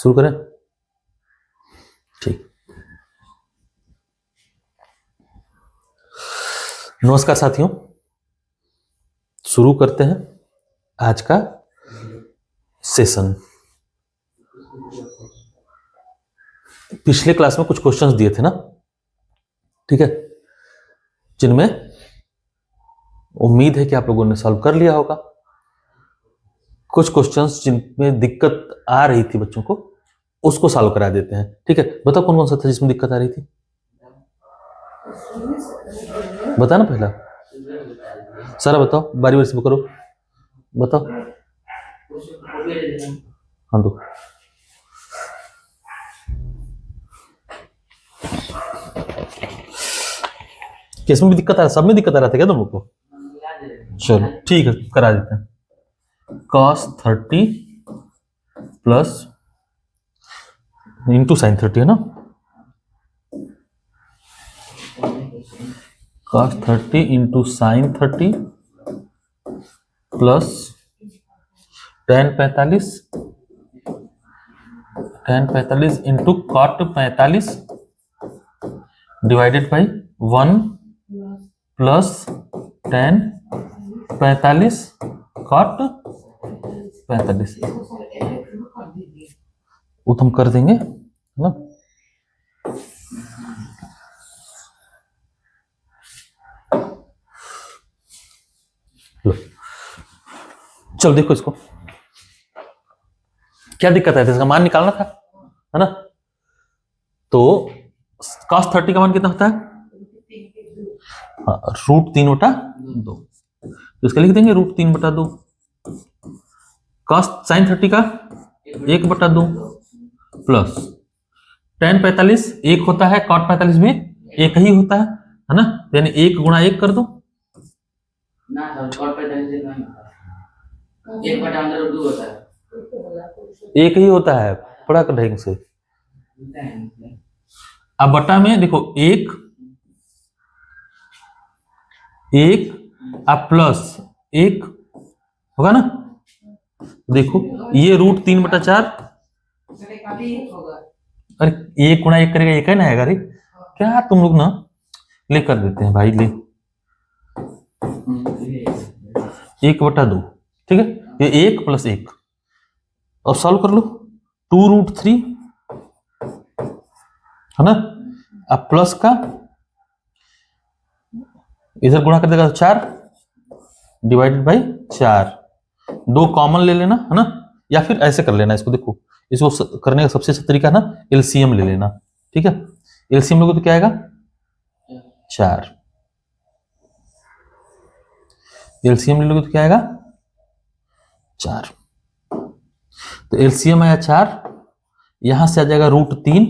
शुरू करें? ठीक। नमस्कार साथियों, शुरू करते हैं आज का सेशन। पिछले क्लास में कुछ क्वेश्चंस दिए थे ना, ठीक है, जिनमें उम्मीद है कि आप लोगों ने सॉल्व कर लिया होगा। कुछ क्वेश्चंस जिनमें दिक्कत आ रही थी बच्चों को, उसको सॉल्व करा देते हैं। ठीक है, बताओ कौन कौन सा था जिसमें दिक्कत आ रही थी? बता ना पहला, सारा बताओ, बारी बारी से करो, बताओ। हाँ दो। किसमें भी दिक्कत आ रहा? सब में दिक्कत आ रहा था क्या तुम लोग को? चलो ठीक है, करा देते हैं। cos 30 प्लस इंटू साइन 30 है ना, cos 30 into sine 30 plus tan 45 into cot 45 divided by 1 plus tan 45 cot 45। वो तो हम कर देंगे है ना। लो चलो देखो इसको, क्या दिक्कत है? इसका मान निकालना था है ना। तो cos 30 का मान कितना होता है? √3/2। तो इसका लिख देंगे √3/2। cos sin 30 का 1/2 प्लस tan 45 1 होता है, cot 45 भी 1 ही होता है ना। यानी 1 गुणा 1 कर दो ना, cot 45 1/2 होता है, 1 ही होता है, पढ़ा कर ढंग से। अब बटा में देखो 1 अब प्लस 1 होगा ना। देखो ये √3/4, अरे 1 गुणा 1 करेगा 1 है ना, आएगा। अरे क्या तुम लोग ना ले कर देते हैं भाई, ले 1/2। ठीक है, ये 1 प्लस 1 और सॉल्व कर लो। 2√3 है ना, अब प्लस का इधर गुणा कर देगा तो 4 डिवाइडेड बाई 4। 2 कॉमन ले लेना है ना, या फिर ऐसे कर लेना इसको। देखो इसको करने का सबसे अच्छा तरीका है ना, एलसीएम ले लेना। ठीक है, एलसीएम लोगे तो क्या आएगा? 4। एलसीएम ले लोगे तो क्या आएगा? 4। तो एलसीएम आया 4, यहां से आ जाएगा √3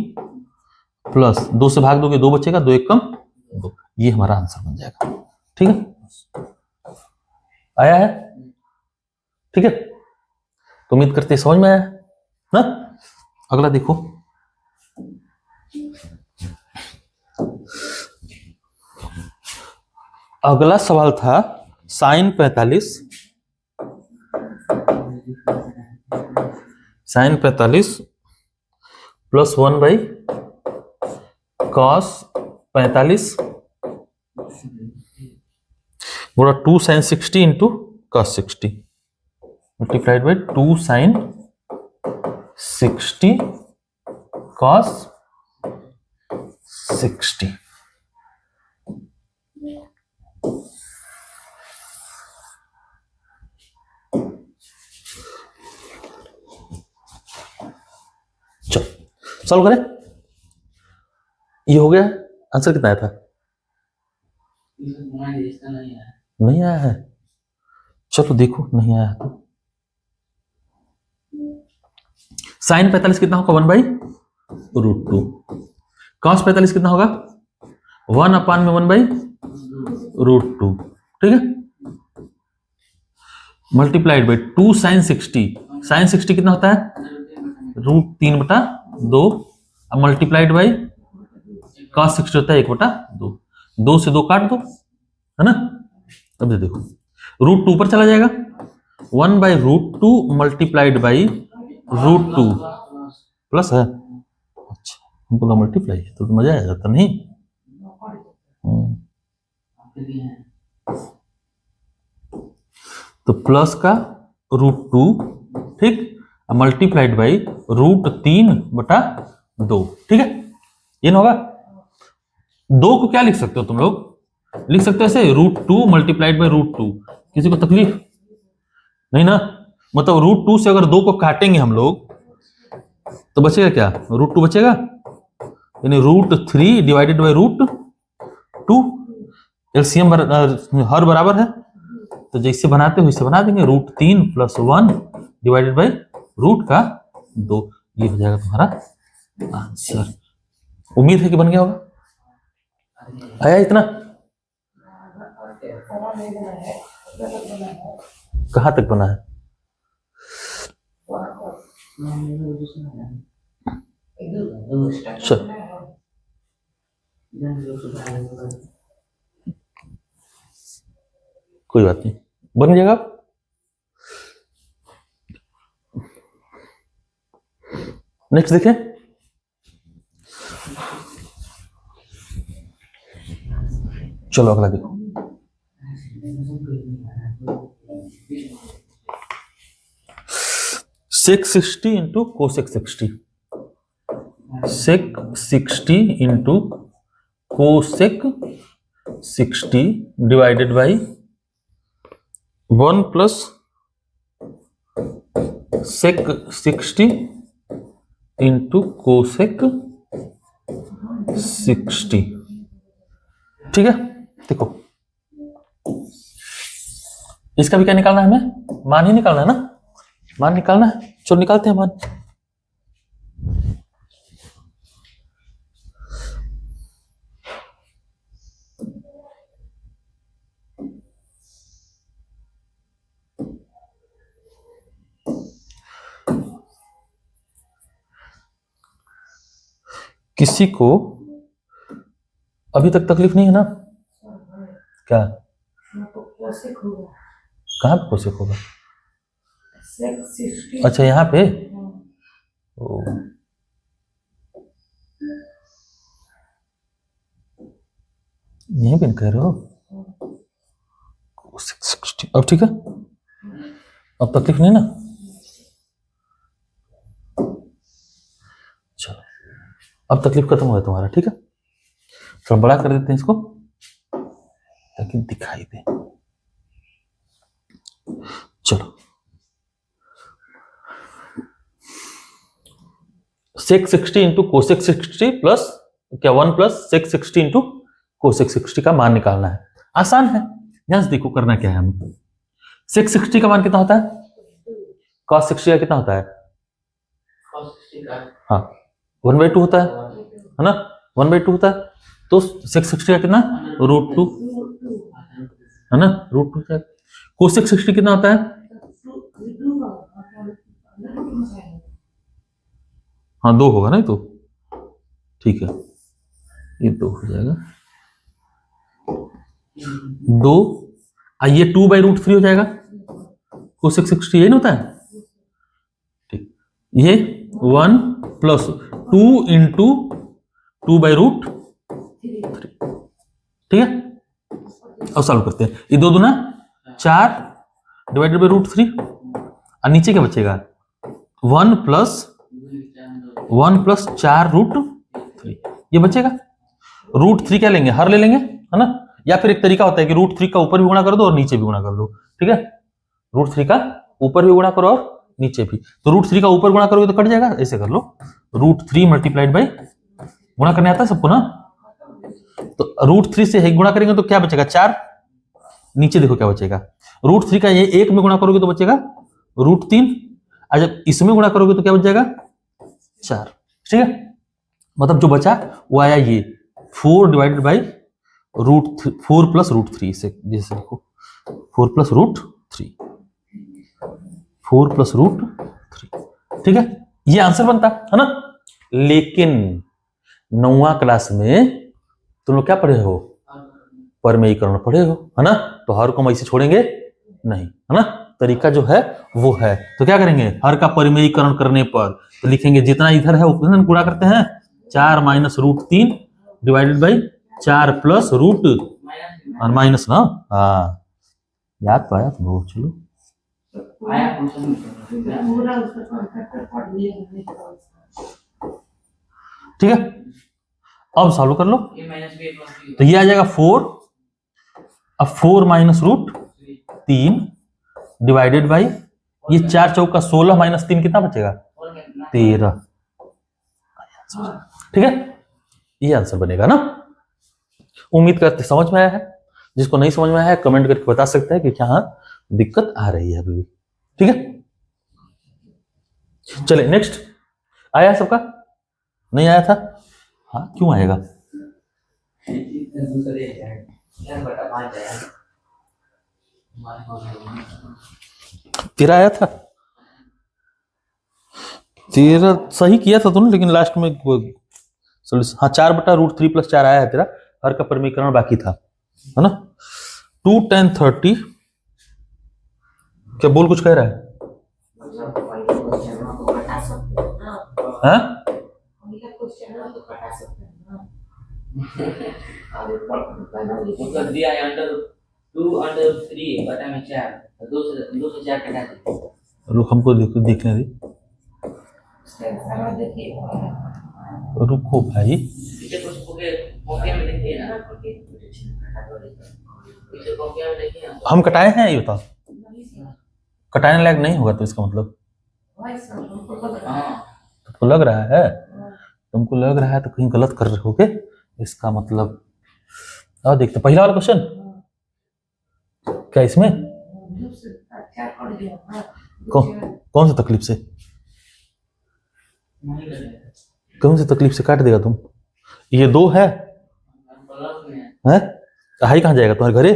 प्लस 2 से भाग दोगे 2 बचेगा, 2 1 कम 2। ये हमारा आंसर बन जाएगा। ठीक है, आया है? ठीक है, तो उम्मीद करते समझ में आया ना। अगला देखो, अगला सवाल था sin 45 प्लस 1/cos 45 गुणा 2 sin 60 into cos 60 multiplied by 2 sin 60 cos 60। चलो सॉल्व करें। ये हो गया, आंसर कितना आया था? नहीं आया है। चलो देखो नहीं आया तो sin 45 कितना होगा? 1/√2। cos 45 कितना होगा? 1/1/√2। ठीक है, मल्टीप्लाइड बाई 2 sin 60। sin 60 कितना होता है? √3/2। अब मल्टीप्लाइड बाई cos 60 होता है 1/2। 2 से 2 काट दो है ना। अब देखो √2 पर चला जाएगा, 1/√2 मल्टीप्लाइड बाई √2 प्लस है, अच्छा हमको तो मल्टीप्लाई है तो मजा आ जाता नहीं। तो प्लस का √2, ठीक, मल्टीप्लाइड बाई √3/2, ठीक है, ये ना होगा। 2 को क्या लिख सकते हो तुम लोग, लिख सकते हो ऐसे √2 मल्टीप्लाइड बाई √2। किसी को तकलीफ नहीं ना, मतलब √2 से अगर 2 को काटेंगे हम लोग तो बचेगा क्या, √2 बचेगा, यानी √3 डिवाइडेड बाई √2। एलसीएम हर बराबर है तो जैसे बनाते हो वैसे बना देंगे, √3 + 1 डिवाइडेड बाई √2, ये हो जाएगा तुम्हारा आंसर। उम्मीद है कि बन गया होगा। आया इतना, कहाँ तक बना है, चल कोई बात नहीं, बन जाएगा। नेक्स्ट देखें, चलो अगला देखो। sec 60 into cosec 60, sec 60 into cosec 60 divided by 1 plus sec 60 into cosec 60, ठीक है। देखो इसका भी क्या निकालना है, हमें मान ही निकालना है ना, मान निकालना है, चलो निकालते हैं मान। किसी को अभी तक तकलीफ नहीं है ना, क्या कहाँ पे कोसेक होगा, अच्छा यहाँ पे, ओ यहीं पे कह रहे हो कोसेक 60, अब ठीक है, अब तकलीफ नहीं ना, चलो अब तकलीफ खत्म हो गया तुम्हारा, ठीक है। थोड़ा बड़ा कर देते हैं इसको ताकि दिखाई दे, चलो sec 60 इंटू कोसेक 60 प्लस क्या 1 प्लस sec 60 इंटू कोसेक 60 का मान निकालना है। आसान है, यहां से देखो करना क्या है हमें। sec 60 का मान कितना होता है, cos 60 का कितना होता है, हाँ 1/2 होता है ना, 1/2 होता है, तो sec 60 का कितना √2 है ना, √2 है। कोसेक 60 कितना होता है, हाँ 2 होगा ना, तो ठीक है, ये 2 हो जाएगा, 2, ये 2/√3 हो जाएगा, कोसेक 60 यही ना होता है, ठीक, ये 1 प्लस 2 इंटू 2/√3, ठीक है। अब सॉल्व करते हैं, ये 2 दूना 4 डिवाइडेड बाई √3, और नीचे क्या बचेगा 1 प्लस 4√3, ये बचेगा। √3 क्या लेंगे, हर ले लेंगे है ना, या फिर एक तरीका होता है कि √3 का ऊपर भी गुणा कर दो और नीचे भी गुणा कर दो, ठीक है, √3 का ऊपर भी गुणा करो और नीचे भी, तो √3 का ऊपर गुणा करोगे तो कट जाएगा, ऐसे कर लो, √3 मल्टीप्लाइड बाई, गुणा करने आता है सबको ना, तो √3 से गुणा करेंगे तो क्या बचेगा 4, नीचे देखो क्या बचेगा, √3 का ये 1 में गुणा करोगे तो बचेगा √3, और जब इसमें गुणा करोगे तो क्या बच जाएगा 4, ठीक है। मतलब जो बचा वो आया ये 4 डिवाइडेड बाई √4 प्लस √3, से जैसे देखो 4 प्लस √3, 4 प्लस √3, ठीक है, ये आंसर बनता है ना। लेकिन 9वीं क्लास में तुम लोग क्या पढ़े हो, परमेयीकरण पढ़े हो है ना, तो हर को हम ऐसे छोड़ेंगे नहीं, है ना। तरीका जो है वो है, तो क्या करेंगे, हर का परिमेयीकरण करने पर तो लिखेंगे जितना इधर है उतना गुणा करते हैं, 4 minus root 3 divided by 4 plus root और माइनस ना। हाँ याद तो आया तुमको, चलो आया क्वेश्चन ठीक है। अब सॉल्व कर लो, ये माइनस बी प्लस बी तो ये आ जाएगा 4, अब 4 माइनस रूट 3 डिवाइडेड बाई ये 4 चौका 16 माइनस 3 कितना बचेगा, 13। ठीक है, ये आंसर बनेगा ना। उम्मीद करते समझ में आया है, जिसको नहीं समझ में आया है कमेंट करके बता सकते हैं कि क्या दिक्कत आ रही है अभी। ठीक है, चले नेक्स्ट। आया सबका, नहीं आया था, हाँ क्यों आएगा, दूसरे यार बता बात है तेरा आया था, तेरा सही किया था तूने, लेकिन लास्ट में सॉल्यूशन, हाँ 4 बटा रूट 3 प्लस 4 आया है तेरा, हर का परिमीकरण बाकी था, है ना। 2 tan 30, क्या बोल कुछ कह रहा है, हाँ मतलब दिया है अंडर 2/3 बटा में 4 2 से 4 कटा दे। रुक हमको देखने दे, रुको भाई, इसे कुछ पोके में देखिए ना, इसे पोके में देखिए ना। हम कटाए हैं ये बताओ, कटाने लायक नहीं होगा तो इसका मतलब तुमको लग रहा है, तुमको लग रहा है तो कहीं गलत कर रहे होगे इसका मतलब। और देखते पहला वाला क्वेश्चन क्या इसमें कौन सी तकलीफ से, कौन सी तकलीफ से काट देगा तुम, ये 2 है हैं, हाई कहाँ जाएगा तुम्हारे घरे,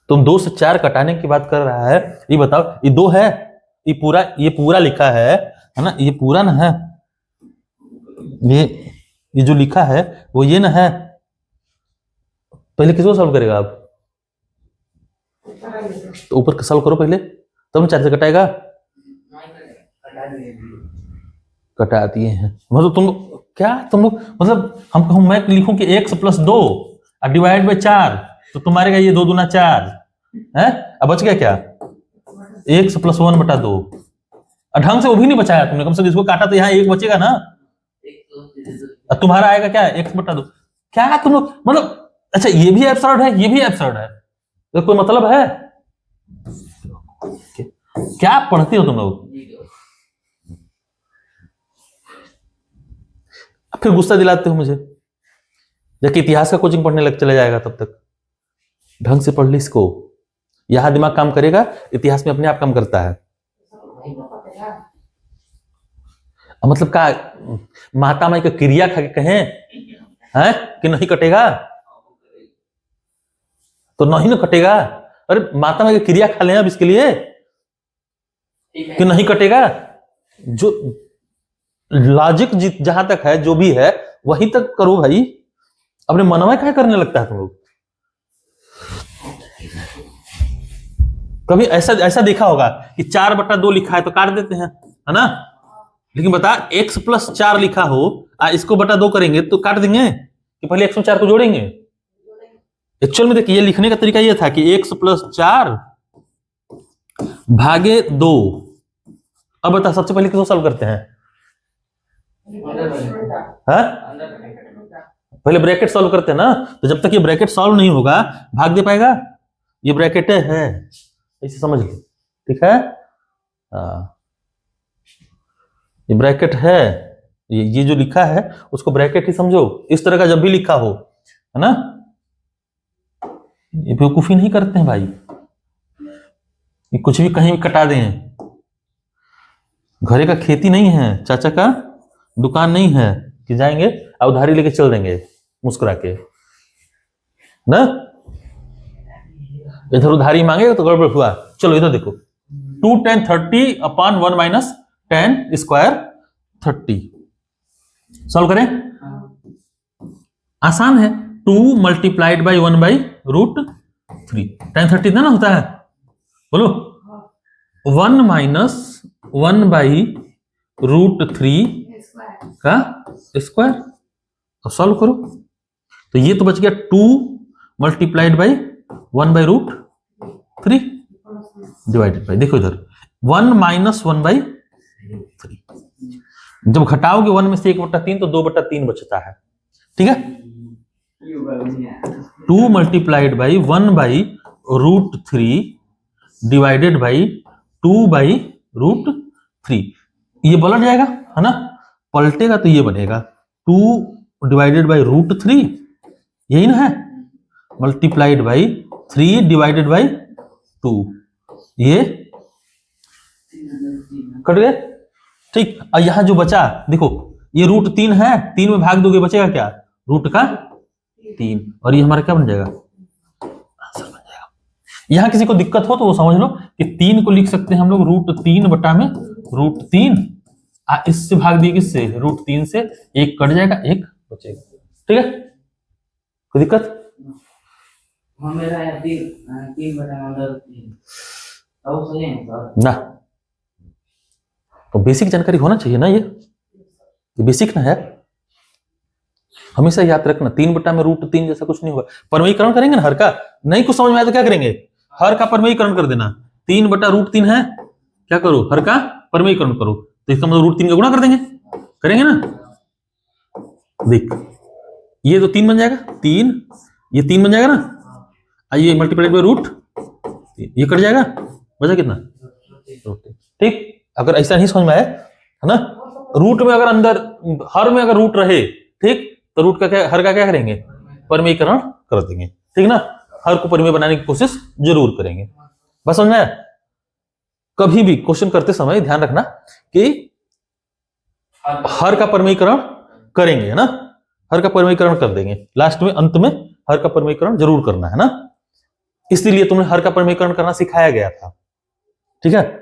तुम 2 से 4 कटाने की बात कर रहा है, ये बताओ ये 2 है, ये पूरा लिखा है ना, ये पूरा ना है, ये जो लिखा है वो ये ना है। पहले किसको सॉल्व करेगा आप, तो ऊपर का सॉल्व करो पहले, तब 4 से कटाएगा, कटा दिए हैं, मतलब तुम क्या, तुम लोग मतलब हम कहूं मैं लिखूं कि x प्लस 2 और डिवाइड बाई 4, तो तुम्हारे ये 2 दूना 4 है, अब बच गया क्या, x प्लस 1 बटा 2, और ढंग से वो भी नहीं बचाया तुमने, कम से कम इसको काटा तो यहाँ 1 बचेगा ना, और तुम्हारा आएगा क्या x बटा 2, क्या तुम लोग मतलब, अच्छा ये भी एब्सर्ड है, ये भी एब्सर्ड है, तो कोई मतलब है, क्या पढ़ते हो तुम लोग, फिर गुस्सा दिलाते हो मुझे, जबकि इतिहास का कोचिंग पढ़ने लग चला जाएगा, तब तक ढंग से पढ़ ली इसको, यहां दिमाग काम करेगा, इतिहास में अपने आप काम करता है। मतलब का माता माई का क्रिया खा के कहें हैं कि नहीं कटेगा, तो नहीं ना कटेगा, अरे माता माई का क्रिया खा लें अब इसके लिए कि नहीं कटेगा, जो लॉजिक जहां तक है जो भी है वहीं तक करो भाई, अपने मनवा क्या करने लगता है तुम लोग। कभी ऐसा देखा होगा कि 4 बटा 2 लिखा है तो काट देते हैं, है ना, लेकिन बता x प्लस 4 लिखा हो, इसको बटा 2 करेंगे तो काट देंगे कि पहले x में 4 को जोड़ेंगे। एक्चुअल में देखिए ये लिखने का तरीका ये था कि x प्लस 4 भागे 2। अब बता सबसे पहले किसको सॉल्व करते हैं, हाँ? पहले ब्रैकेट सॉल्व करते हैं ना, तो जब तक ये ब्रैकेट सॉल्व नहीं होगा भाग दे पाएगा, ये ब्रैकेट है ऐसे समझ लो, ठीक है, ये ब्रैकेट है, ये जो लिखा है उसको ब्रैकेट ही समझो, इस तरह का जब भी लिखा हो, है ना, ये बेवकूफी नहीं करते हैं भाई, ये कुछ भी कहीं कटा दें, घरे का खेती नहीं है, चाचा का दुकान नहीं है कि जाएंगे और उधारी लेके चल देंगे मुस्कुरा के ना, इधर उधारी मांगेगा तो गड़बड़ हुआ। चलो इधर देखो, 2 tan 30 upon 1 minus tan square 30, solve करें, आसान है, 2 multiplied by 1 by root 3 tan 30 इतना ना होता है, बोलो 1 माइनस 1 बाई √3 का स्क्वायर। अब सॉल्व करो तो ये तो बच गया 2 multiplied by 1 by √3 divided by, देखो इधर 1 माइनस 1 बाई 3, जब घटाओगे 1 में से 1/3 तो 2/3 बचता है, ठीक है। 2 multiplied by 1 by √3 divided by 2 by √3, ये पलट जाएगा है ना, पलटेगा तो ये बनेगा 2 डिवाइडेड बाई √3, यही ना है, मल्टीप्लाइड बाई 3 डिवाइडेड बाई 2, ये कट गए, ठीक। और यहां जो बचा देखो ये √3 है, 3 में भाग दोगे बचेगा क्या, रूट का 3, और ये हमारा क्या बन जाएगा, आंसर बन जाएगा। यहां किसी को दिक्कत हो तो वो समझ लो कि 3 को लिख सकते हैं हम लोग √3 बटा में √3, इससे भाग दिए किससे, √3 से, 1 कट जाएगा 1 बचेगा, ठीक है, कोई दिक्कत। मेरा 3 बटा ना तो बेसिक जानकारी होना चाहिए ना, ये बेसिक ना है, हमेशा याद रखना 3 बटा में √3 जैसा कुछ नहीं होगा, परमयीकरण करेंगे ना हर का, नहीं कुछ समझ में आया तो क्या करेंगे, हर का परमयीकरण कर देना, 3 बटा √3 है, क्या करो हर का परमयीकरण करो, तो इसका मतलब √3 का गुणा कर देंगे, करेंगे ना, देख ये तो 3 बन जाएगा, 3 ये 3 बन जाएगा ना, आइए मल्टीप्लाइड बाई √3, ये कट जाएगा, बचा कितना, ठीक। अगर ऐसा नहीं समझ में आया है ना, रूट में अगर अंदर हर में अगर रूट रहे, ठीक, तो रूट का क्या, हर का क्या करेंगे, परमयीकरण कर देंगे, ठीक ना, हर को परिमेय बनाने की कोशिश जरूर करेंगे, बस समझ में आया। कभी भी क्वेश्चन करते समय ध्यान रखना कि हर का परमयीकरण करेंगे, है ना, हर का परमयीकरण कर देंगे, लास्ट में अंत में हर का परमयीकरण जरूर करना है ना, इसलिए तुम्हें हर का परमयीकरण करना सिखाया गया था, ठीक है,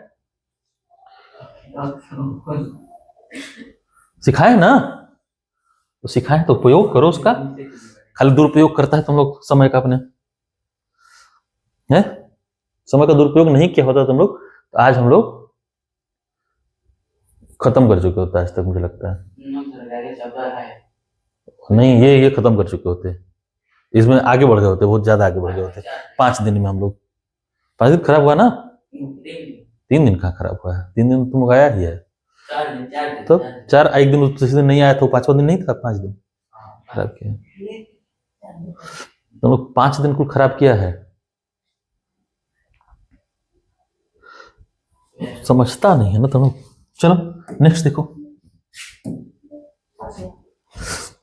सिखाए ना, तो सिखाए तो उपयोग करो उसका, खाली दुरुपयोग करता है तुम लोग समय का, अपने है समय का दुरुपयोग नहीं किया होता तुम लोग तो आज हम लोग खत्म कर चुके होते, आज तक मुझे लगता है, नहीं ये खत्म कर चुके होते, इसमें आगे बढ़ गए होते, बहुत ज्यादा आगे बढ़ गए होते, 5 दिन में हम लोग, 5 दिन खराब हुआ ना, 3 दिन कहाँ खराब हुआ है, 3 दिन तुम गया ही है, 4 दिन तो 4 एक दिन किसी दिन नहीं आया तो 5वां दिन नहीं था, 5 दिन खराब किया तुम लोग, 5 दिन कुल खराब किया है, समझता नहीं है ना तुम लोग। चलो नेक्स्ट देखो,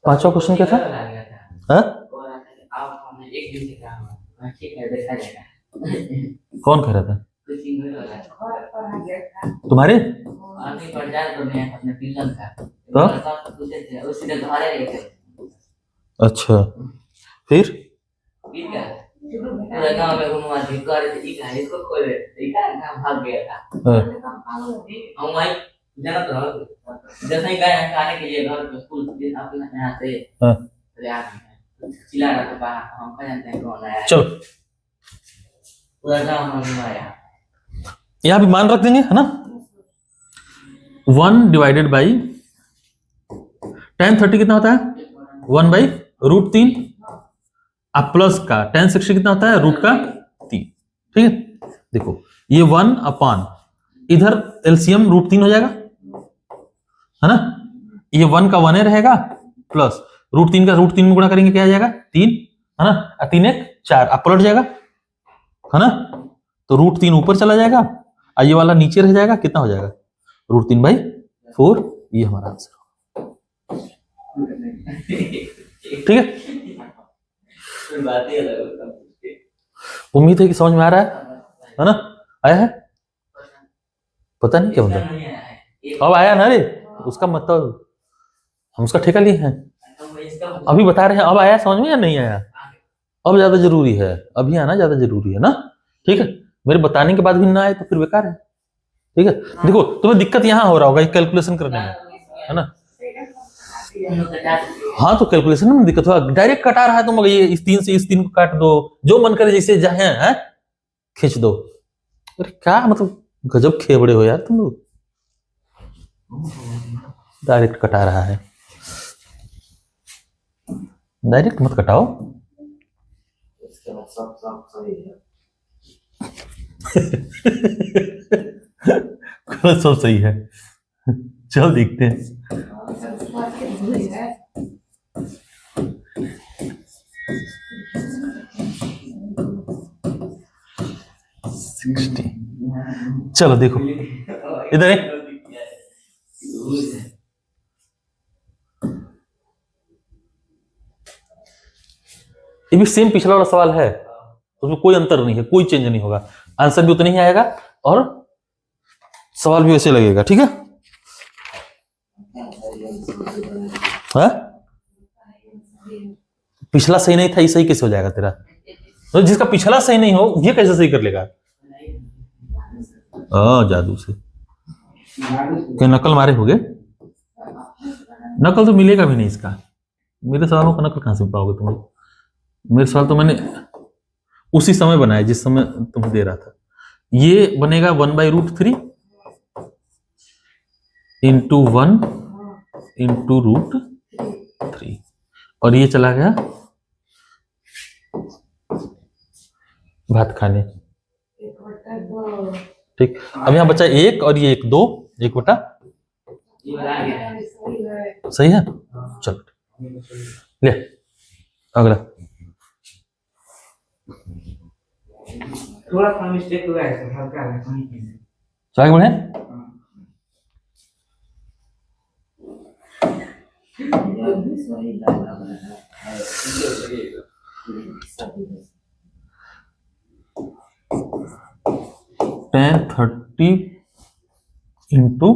5वां क्वेश्चन क्या था, हाँ कौन कह रहा था, तुम्हारे तो अच्छा, फिर पूरा गांव में घुमा दी कर इसको खोले भाग गया था, हम वही जाना तो जैसे ही गए खाने के लिए घर पे स्कूल अपने यहाँ से चिल्ला रहा था, हम क्या जानते हैं कौन आया, चलो पूरा गांव में घुमाया, यहाँ भी मान रख देंगे है ना, 1 डिवाइडेड बाई tan 30 कितना होता है, 1 बाई √3, अब प्लस का tan 60 कितना होता है, रूट का 3, ठीक है। देखो ये 1 अपान इधर एलसीएम √3 हो जाएगा, है ना, ये 1 का 1 रहेगा, प्लस √3 का √3 में गुणा करेंगे क्या आ जाएगा 3, है ना, 3 1 4, अब पलट जाएगा, है ना, तो √3 ऊपर चला जाएगा, ये वाला नीचे रह जाएगा, कितना हो जाएगा √3/4, ये हमारा आंसर, ठीक है। उम्मीद है कि समझ में आ रहा है ना, आया है, पता नहीं क्या मतलब, अब आया ना रे, उसका मतलब हम उसका ठेका लिए हैं, अभी बता रहे हैं, अब आया समझ में या नहीं आया, अब ज्यादा जरूरी है, अभी आना ज्यादा जरूरी है ना, ठीक है, मेरे बताने के बाद भी ना आए तो फिर बेकार है, ठीक है। देखो तुम्हें दिक्कत यहाँ हो रहा होगा कैलकुलेशन करने में, है ना, हाँ तो कैलकुलेशन में दिक्कत होगा, डायरेक्ट कटा रहा है तुम, ये इस 3 से इस 3 को काट दो, जो मन करे जैसे है खींच दो। अरे क्या मतलब गजब खेबड़े हो यार तुम लोग, डायरेक्ट कटा रहा है, डायरेक्ट मत कटाओ। सब सही है, चल देखते हैं। चलो देखो इधर है, ये भी सेम पिछला वाला सवाल है, उसमें कोई अंतर नहीं है, कोई चेंज नहीं होगा, आंसर भी उतना ही आएगा और सवाल भी वैसे लगेगा। ठीक है, पिछला सही नहीं था, ये सही कैसे हो जाएगा तेरा? तो जिसका पिछला सही नहीं हो ये कैसे सही कर लेगा? जादू से क्या नकल मारे होगे? नकल तो मिलेगा भी नहीं इसका, मेरे सवालों का नकल कहां से पाओगे तुम लोग? मेरे सवाल तो मैंने उसी समय बनाया जिस समय तुम्हें दे रहा था। ये बनेगा 1/√3 इंटू 1 इंटू √3 और ये चला गया भात खाने। ठीक, अब यहाँ बचा 1 और ये 1 2 1 बटा सही है। चलो ले अगला, थोड़ा सा मिस्टेक हुआ है, हल्का है, आगे बढ़े। tan 30 into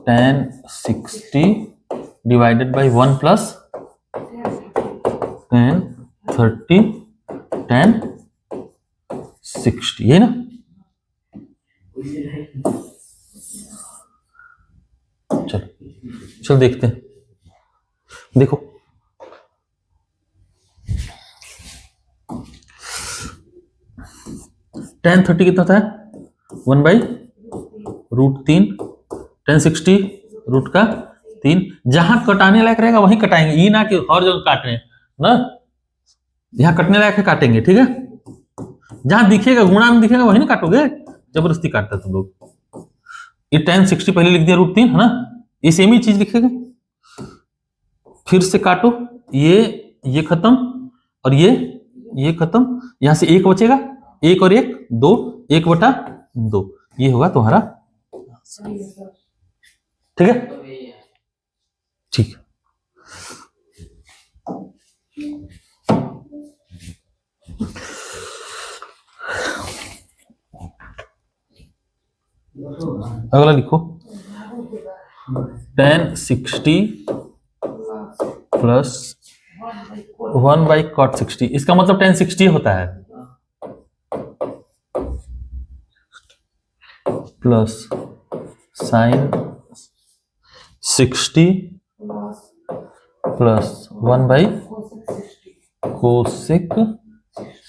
tan 60 divided by 1 plus tan 30 tan 60, ये ना? चलो देखते हैं। देखो tan 30 कितना था? 1/√3 tan 60 रूट का 3। जहां कटाने लायक रहेगा वहीं कटाएंगे, ये ना कि हर जगह काट रहे हैं ना, जहां कटने लायक है काटेंगे। ठीक है, जहां दिखेगा गुणा में दिखेगा वही ना काटोगे, जबरदस्ती काटता तुम लोग। ये tan 60 पहले लिख दिया √3 है ना, ये सेम ही चीज लिखेगा, फिर से काटो, ये खत्म और ये खत्म, यहां से 1 बचेगा, 1 और 1 2 1/2, ये होगा तुम्हारा। ठीक है, ठीक अगला लिखो, tan 60 प्लस 1/cot 60, इसका मतलब tan 60 होता है प्लस sin 60 प्लस 1/cosec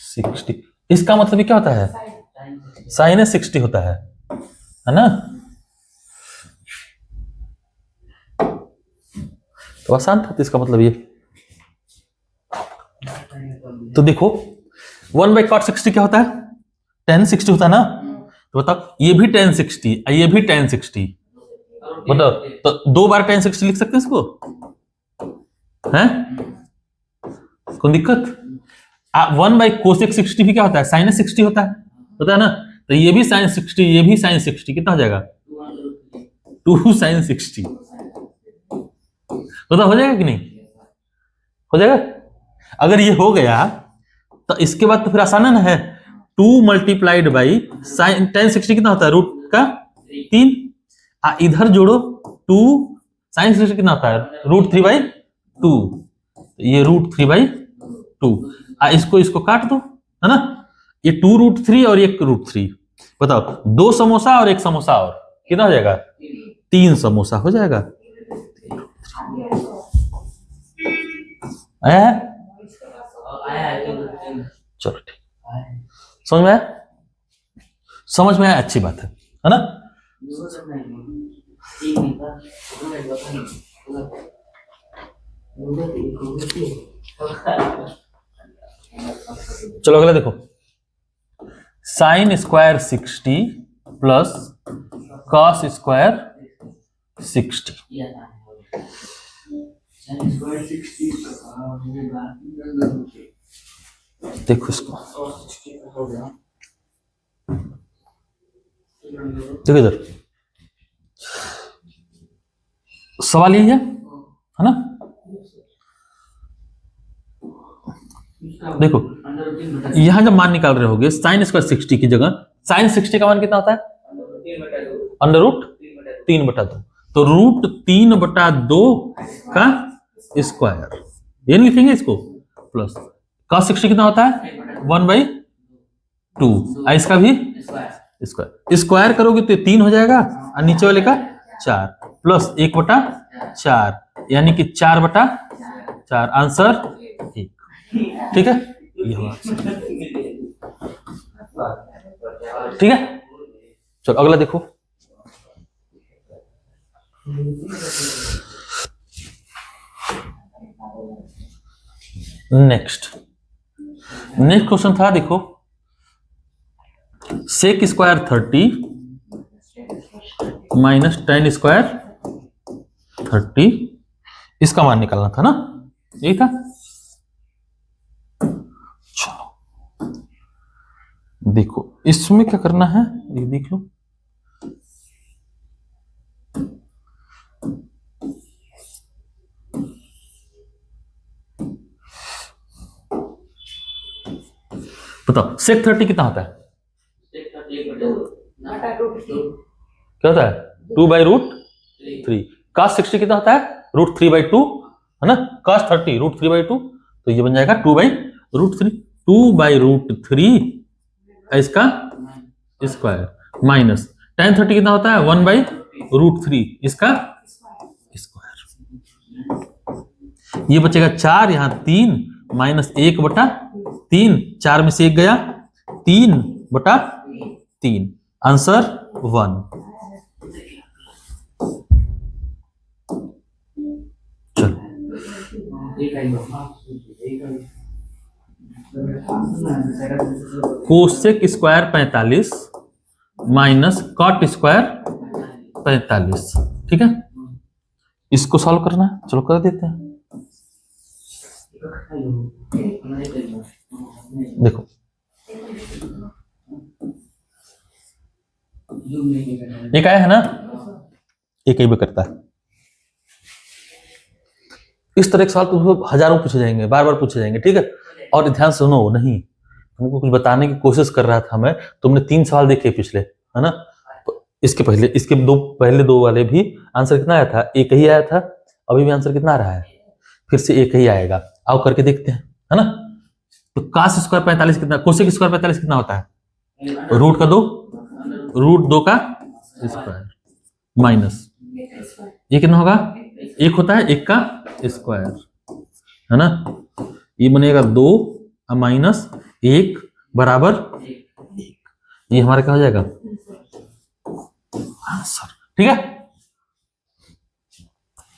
60, इसका मतलब क्या होता है? sin 60 होता है ना? तो आसान था, तो इसका मतलब ये। तो देखो 1/cot 60 क्या होता है? tan 60 होता है ना, तो बताओ ये भी tan 60 ये भी tan 60, बताओ तो 2 बार tan 60 लिख सकते हैं इसको? हैं कोई दिक्कत? 1/cosec 60 भी क्या होता है? sin 60 होता है ना, तो ये भी sin 60 ये भी sin 60, कितना हो जाएगा? 2 sin 60, तो हो जाएगा कि नहीं? हो जाएगा। अगर ये हो गया तो इसके बाद तो फिर आसान है ना, है 2 मल्टीप्लाइड बाई sin tan 60 कितना होता है? रूट का 3, इधर जोड़ो 2 sin 60 कितना होता है? √3/2, ये √3/2, इसको काट दो है ना, ये 2√3 और 1 √3, बताओ 2 समोसा और 1 समोसा और कितना हो जाएगा? 3 समोसा हो जाएगा। आया है? आया है तो चलो ठीक, समझ में आया? समझ में आया, अच्छी बात है ना? चलो अगला देखो, sine square 60 plus cos square 60। देखो इसको, देखो इधर सवाल यही है ना? देखो यहां जब मान निकाल रहे होगे साइन स्क्वायर 60 की जगह, साइन 60 का मान कितना होता है? Under root 3/2। तो रूट 3/2 का स्क्वायर, ये नहीं लिखेंगे इसको, प्लस cos 60 कितना होता है? 1/2। इसका भी स्क्वायर, स्क्वायर करोगे तो 3 हो जाएगा और नीचे वाले का 4 प्लस 1/4, यानी कि 4/4, आंसर 1। ठीक है, ये हुआ। ठीक है, चलो अगला देखो, नेक्स्ट क्वेश्चन था, देखो sec square 30 minus ten square 30, इसका मान निकालना था ना, यही था। चलो देखो इसमें क्या करना है, ये देख लो। बताओ सेक 30 कितना होता है? क्या होता है? 2/√3। cos 60 कितना होता है? √3/2 है ना? cos 30 √3/2, तो ये बन जाएगा 2/√3। 2/√3 इसका स्क्वायर माइनस tan 30 कितना होता है? 1/√3 इसका स्क्वायर। ये बचेगा 4, यहां 3 माइनस 1/3, 4 में से 1 गया, 3/3, आंसर 1। चलो cosec square 45 minus cot square 45, ठीक है, इसको सॉल्व करना है। चलो कर देते हैं। देखो एक आया है ना, एक ही भी करता है। इस तरह के सवाल तुमको हजारों पूछे जाएंगे, बार बार पूछे जाएंगे, ठीक है। और ध्यान सुनो, नहीं तुमको कुछ बताने की कोशिश कर रहा था मैं। तुमने 3 सवाल देखे पिछले, है ना? इसके पहले, इसके पहले 2 वाले भी आंसर कितना आया था? एक ही आया था। अभी भी आंसर कितना आ रहा है? फिर से एक ही आएगा। आओ करके देखते हैं, है ना? तो cos स्क्वायर 45 कितना, कोसेक स्क्वायर 45 कितना होता है? √2 का स्क्वायर माइनस ये कितना होगा? 1 होता है, 1 का स्क्वायर, है ना? ये बनेगा 2 माइनस 1 बराबर 1। ये हमारा क्या हो जाएगा? आंसर। ठीक है,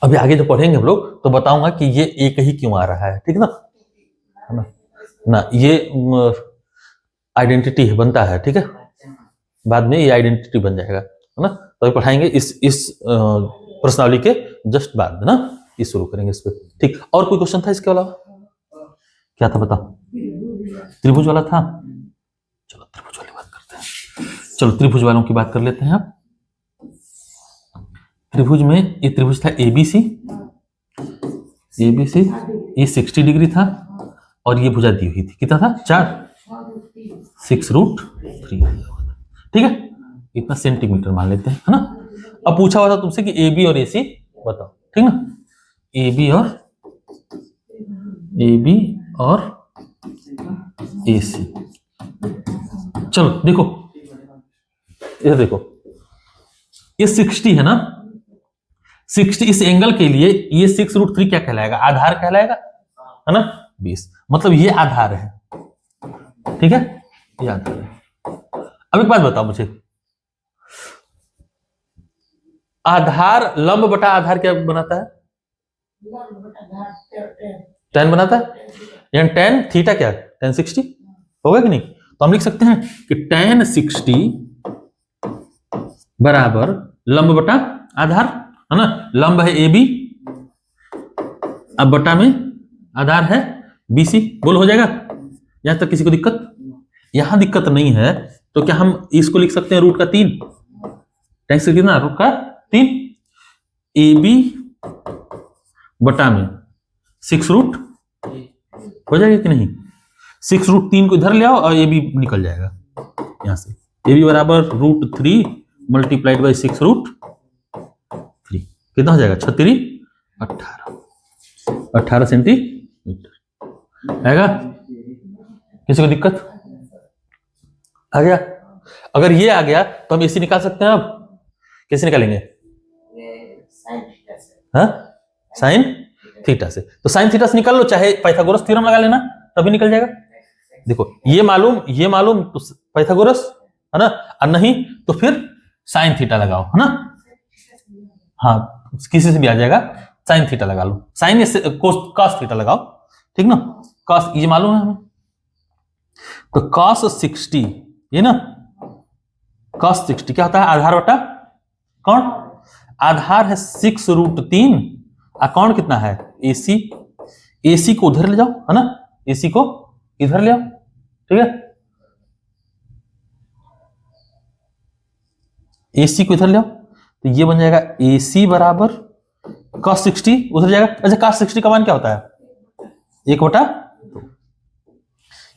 अभी आगे जो पढ़ेंगे हम लोग तो बताऊंगा कि ये एक ही क्यों आ रहा है, ठीक ना? है ना? ये आइडेंटिटी बनता है, ठीक है। बाद में ये आइडेंटिटी बन जाएगा, है ना? तो पढ़ाएंगे इस प्रश्नावली के जस्ट बाद ना, ये शुरू करेंगे इस पे, ठीक। और कोई क्वेश्चन था इसके अलावा? क्या था बताओ? त्रिभुज वाला था। चलो त्रिभुज वाली बात करते हैं। चलो त्रिभुज वालों की बात कर लेते हैं। आप त्रिभुज में, ये त्रिभुज था ABC, ये 60 डिग्री था और ये भुजा दी हुई थी, कितना था? 4, 6√3, ठीक है। इतना सेंटीमीटर मान लेते हैं, है ना? अब पूछा हुआ था तुमसे कि AB और AC बताओ, ठीक ना? AB और AC। चलो देखो, इधर देखो, ये 60 है ना? 60 इस एंगल के लिए ये 6√3 क्या कहलाएगा? आधार कहलाएगा, है ना 20, मतलब ये आधार है, ठीक है, ये आधार है। अब एक बात बताओ मुझे, आधार लंब बटा आधार क्या बनाता है? tan बनाता है, यानी tan थीटा क्या है? tan 60 होगा कि नहीं? तो हम लिख सकते हैं कि tan 60 बराबर लंब बटा आधार, है ना, लंब है AB, अब बटा में आधार है BC। बोल हो जाएगा? यहां तक किसी को दिक्कत? यहां दिक्कत नहीं है तो क्या हम इसको लिख सकते हैं रूट का 3? tan 60 कितना? रूट का 3, AB बटा में 6 रूट हो जाएगा कि नहीं? 6 रूट 3 को इधर ले आओ और ये भी निकल जाएगा यहां से। ये भी बराबर √3 मल्टीप्लाइड बाई 6 रूट 3 कितना हो जाएगा? 36 18 सेंटीमीटर आएगा। किसी को दिक्कत? आ गया? अगर ये आ गया तो हम इसी निकाल सकते हैं। अब कैसे निकालेंगे? हाँ, साइन थीटा से। तो साइन थीटा से निकाल लो, चाहे पाइथागोरस थ्योरम लगा लेना तभी निकल जाएगा। देखो ये मालूम तो पाइथागोरस, है ना, और नहीं तो फिर साइन थीटा लगाओ, है ना। हाँ, किसी से भी आ जाएगा, साइन थीटा लगा लो, साइन कॉस थीटा लगाओ, ठीक ना। कॉस ये मालूम है हमें, तो कॉस 60 ये ना, कॉस 60 क्या होता है? आधार बटा कौन? आधार है 6 रूट 3 और कौन कितना है? AC। AC को उधर ले जाओ, है ना, AC को इधर ले आओ, ठीक है, AC को इधर ले आओ, तो ये बन जाएगा AC बराबर cos 60 उधर जाएगा। अच्छा, cos 60 का मान क्या होता है? 1/2,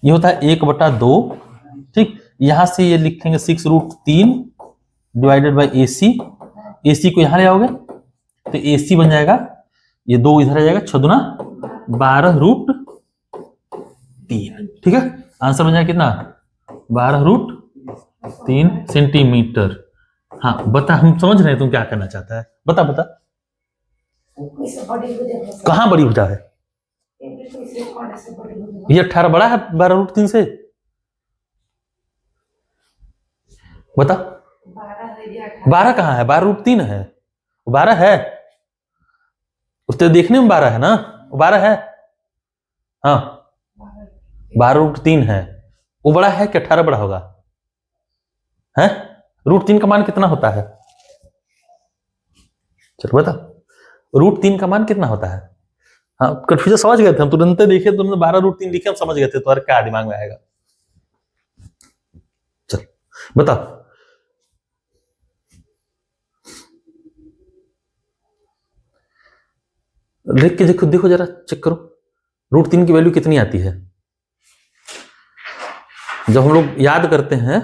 ये होता है 1/2, ठीक। यहां से ये लिखेंगे 6 root 3 divided by AC। AC को यहां ले आओगे तो AC बन जाएगा, ये 2 इधर आ जाएगा, 6 दूना 12 रूट 3, ठीक है। आंसर बन जाएगा कितना? 12 रूट 3 सेंटीमीटर। हाँ बता, हम समझ रहे हैं तुम क्या करना चाहता है, बता बता। कहां बड़ी भुजा है? ये 18 बड़ा है 12 रूट 3 से, बता। 12 कहां है? 12 रूट 3 है, 12 है उससे देखने में 12 है ना, 12 है। हाँ 12 रूट 3 है, वो बड़ा है कि 18 बड़ा होगा? है रूट 3 का मान कितना होता है? चलो बता, रूट 3 का मान कितना होता है? हाँ कंफ्यूजन समझ गए थे हम, तुरंत देखे तुमने 12 रूट 3 लिखे, हम समझ गए थे तो क्या दिमाग में आएगा। चल बता, लिख के देखो, देखो जरा चेक करो रूट 3 की वैल्यू कितनी आती है। जब हम लोग याद करते हैं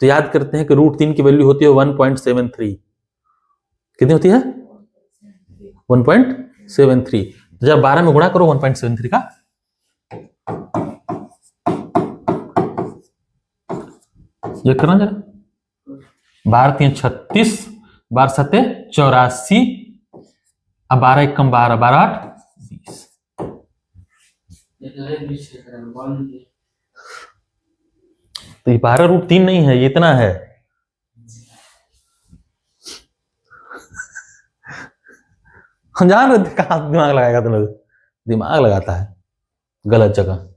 तो याद करते हैं कि रूट 3 की वैल्यू होती है 1.73। कितनी होती है? 1.73। तो जब 12 में गुणा करो 1.73 का, ये करना जरा, 12 3 36, 12 7 84, अब 12 1 कम 12, 12 8 20। तो ये 12 रूट 3 नहीं है, ये इतना है। हम जान रहे थे कहां दिमाग लगाएगा तुम लोग, दिमाग लगाता है गलत जगह।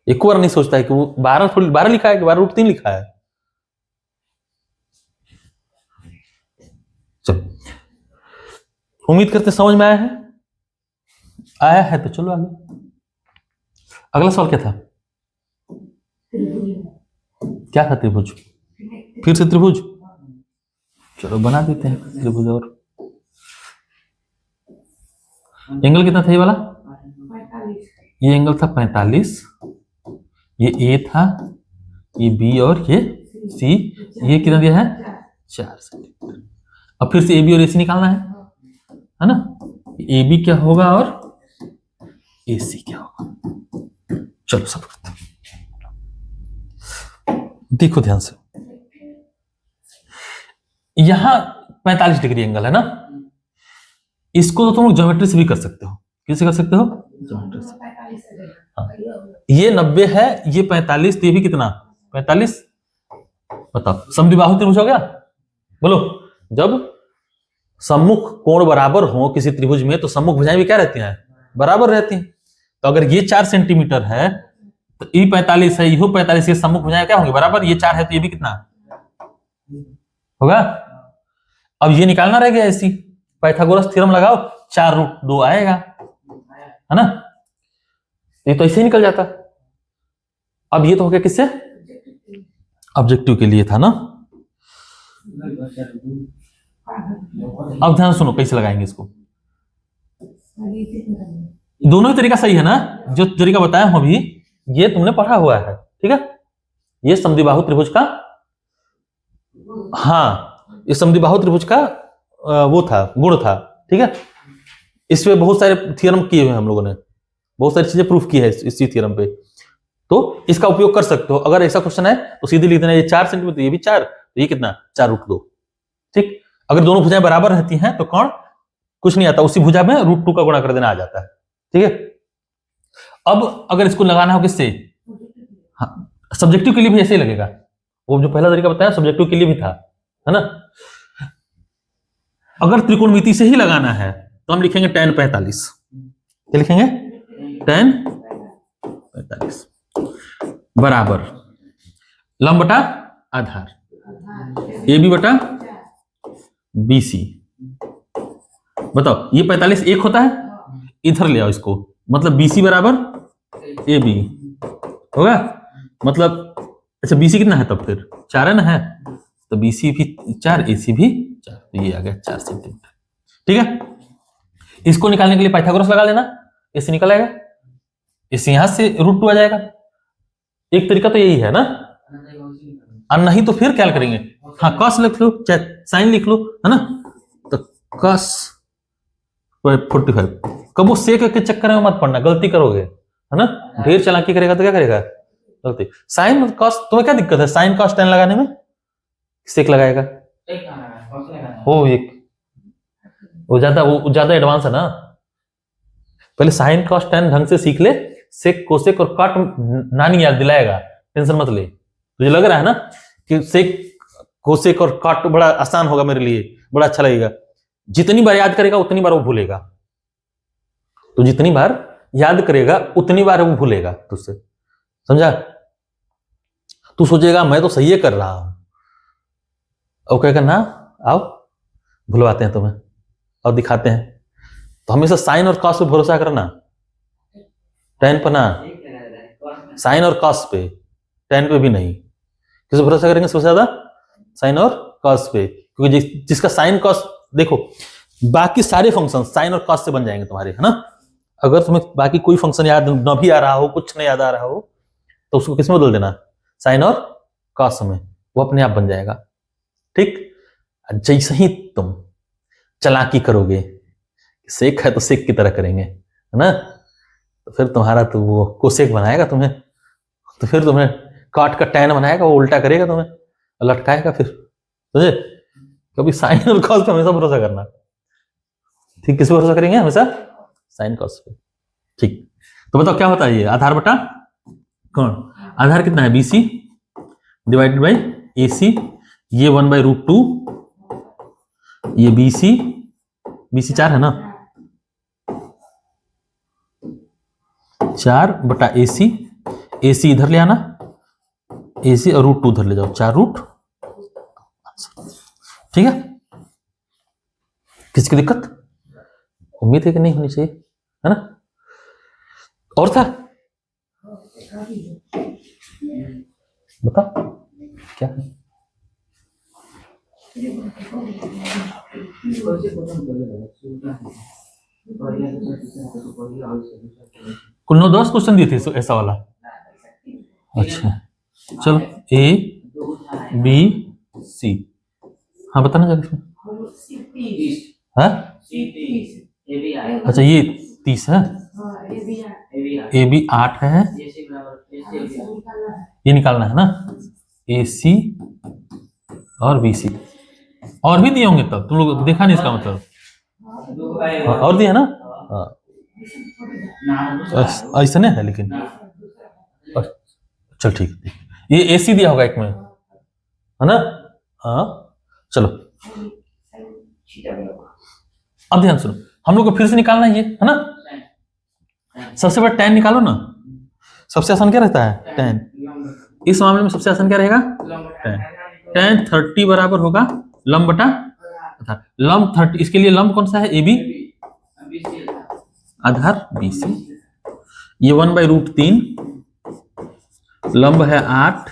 एक बार नहीं सोचता है कि वो 12 थोड़ी 12 लिखा है कि 12 रूट 3 लिखा है। चलो उम्मीद करते समझ में आया है, आया है तो चलो आगे। अगला सवाल क्या था? क्या था? त्रिभुज। फिर से त्रिभुज, चलो बना देते हैं त्रिभुज। और एंगल कितना था ये वाला? ये एंगल था 45, ये A था, ये B और ये C, ये कितना दिया है? 4 सेंटीमीटर। अब फिर से AB और AC निकालना है ना। AB क्या होगा और AC क्या होगा? चलो सब करते हैं, देखो ध्यान से। यहां 45 डिग्री एंगल है ना, इसको तो तुम लोग ज्योमेट्री से भी कर सकते हो। किससे कर सकते हो? ये 90 है, ये 45, तो ये भी कितना 45। बताओ समद्विबाहु त्रिभुज हो गया। बोलो, जब सम्मुख कोण बराबर हो किसी त्रिभुज में तो सम्मुख भुजाएं भी क्या रहती हैं, बराबर रहती हैं। तो अगर ये 4 सेंटीमीटर है तो ई 45 है, यू 45, ये सम्मुख भुजाएं क्या होंगी, बराबर। ये 4 है तो ये भी कितना होगा। अब ये निकालना रह गया ऐसी, पाइथागोरस थ्योरम लगाओ, 4√2 आएगा, है ना। ये तो ऐसे ही निकल जाता। अब ये तो हो गया किससे, ऑब्जेक्टिव के लिए था ना। अब ध्यान सुनो कैसे लगाएंगे इसको। दोनों ही तरीका सही है ना, जो तरीका बताया हूं अभी ये तुमने पढ़ा हुआ है, ठीक है। ये समद्विबाहु त्रिभुज का, हाँ ये समद्विबाहु त्रिभुज का वो था, गुण था, ठीक है। इस पे बहुत सारे थ्योरम किए हुए हैं हम लोगों ने, बहुत सारी चीजें प्रूफ की है इसी थ्योरम पे, तो इसका उपयोग कर सकते हो। अगर ऐसा क्वेश्चन है तो सीधे लिख देना, ये 4 सेंटीमीटर, ये भी 4, तो ये कितना 4√2, ठीक। अगर दोनों भुजाएं बराबर रहती हैं तो कौन कुछ नहीं आता, उसी भुजा में √2 का गुणा कर देना आ जाता है, ठीक है। अब अगर इसको लगाना हो किससे, हाँ सब्जेक्टिव के लिए भी ऐसे ही लगेगा, वो जो पहला तरीका बताया सब्जेक्टिव के लिए भी था, है ना। अगर त्रिकोणमिति से ही लगाना है तो हम लिखेंगे tan 45, क्या लिखेंगे, tan 45 बराबर लंब बटा आधार AB बटा BC। बताओ ये 45 एक होता है, इधर ले आओ इसको, मतलब BC बराबर AB होगा, मतलब अच्छा BC कितना है तब फिर 4 है ना, है तो BC भी 4, AC भी 4, तो ये आ गया 4 सेंटीमीटर, ठीक है। इसको निकालने के लिए पाइथागोरस लगा लेना, इससे निकल आएगा, इससे यहां से √2 आ जाएगा। एक तरीका तो यही है ना, और नहीं तो फिर क्या करेंगे, हाँ cos लिख लो चाहे साइन लिख लो, है ना। तो cos 45, कब वो सेक के चक्कर में मत पड़ना, गलती करोगे, है ना। ढेर चालाकी करेगा तो क्या करेगा, गलती। साइन cos तुम्हें क्या दिक्कत है, साइन cos tan लगाने में, सेक लगाएगा वो एक, वो ज्यादा एडवांस है ना। पहले साइन cos tan ढंग से सीख ले, सेक कोसेक और काट नानी याद दिलाएगा, टेंशन मत ले। तुझे लग रहा है ना कि सेक कोसेक और काट बड़ा आसान होगा मेरे लिए, बड़ा अच्छा लगेगा, जितनी बार याद करेगा उतनी बार वो भूलेगा, तो जितनी बार याद करेगा उतनी बार वो भूलेगा तुझसे, समझा। तू सोचेगा मैं तो सही कर रहा हूं, और कहेगा ना आओ भुलवाते हैं तुम्हें और दिखाते हैं। तो हमेशा साइन और कॉस पे भरोसा करना, tan पर ना, साइन और कॉस पे, tan पे भी नहीं। किस भरोसा करेंगे सबसे ज्यादा, साइन और कॉस पे, क्योंकि जिसका साइन कॉस देखो, बाकी सारे फंक्शन साइन और कॉस से बन जाएंगे तुम्हारे, है ना। अगर तुम्हें बाकी कोई फंक्शन याद न भी आ रहा हो, कुछ नहीं याद आ रहा हो, तो उसको किस में बदल देना, साइन और कॉस में, वो अपने आप बन जाएगा, ठीक। जैसे ही तुम चालाकी करोगे, सेक है तो सेक की तरह करेंगे, है ना, तो फिर तुम्हारा तो वो कोसेक बनाएगा तुम्हें, तो फिर तुम्हें काट का tan बनाएगा, वो उल्टा करेगा तुम्हें और लटकाएगा फिर, समझे। कभी साइन और कॉस पे हमेशा भरोसा करना, ठीक। किस पे भरोसा करेंगे, हमेशा साइन कॉस पे, ठीक। तो बताओ क्या होता है ये, आधार बटा कौन, आधार कितना है BC डिवाइडेड बाई AC, ये 1/√2, ये BC 4 है ना, 4 बटा AC इधर ले आना, AC और √2 उधर ले जाओ, 4√, ठीक है। किसकी दिक्कत, उम्मीद है कि नहीं होनी चाहिए, है ना। और था बताओ क्या है, कुल 9-10 क्वेश्चन दिए थे ऐसा वाला। अच्छा चलो A B C, हाँ बताना जरा इसमें, हाँ अच्छा ये 30 है, AB 8 है, ये निकालना है ना, AC और BC, और भी दिए होंगे तब तुम लोग देखा नहीं इसका मतलब, और दिया ना, हाँ ऐसा नहीं है लेकिन चल ठीक है, ये AC दिया होगा एक में, है ना? हाँ चलो अब ध्यान सुनो, हम लोग को फिर से निकालना है ये, है ना? सबसे बड़ा tan निकालो ना, सबसे आसान क्या रहता है? tan। इस मामले में सबसे आसान क्या रहेगा? tan 30 बराबर होगा लंब बटा लंब 30। इसके लिए लंब कौन सा है? AB, आधार BC। ये 1/√3, लंब है 8,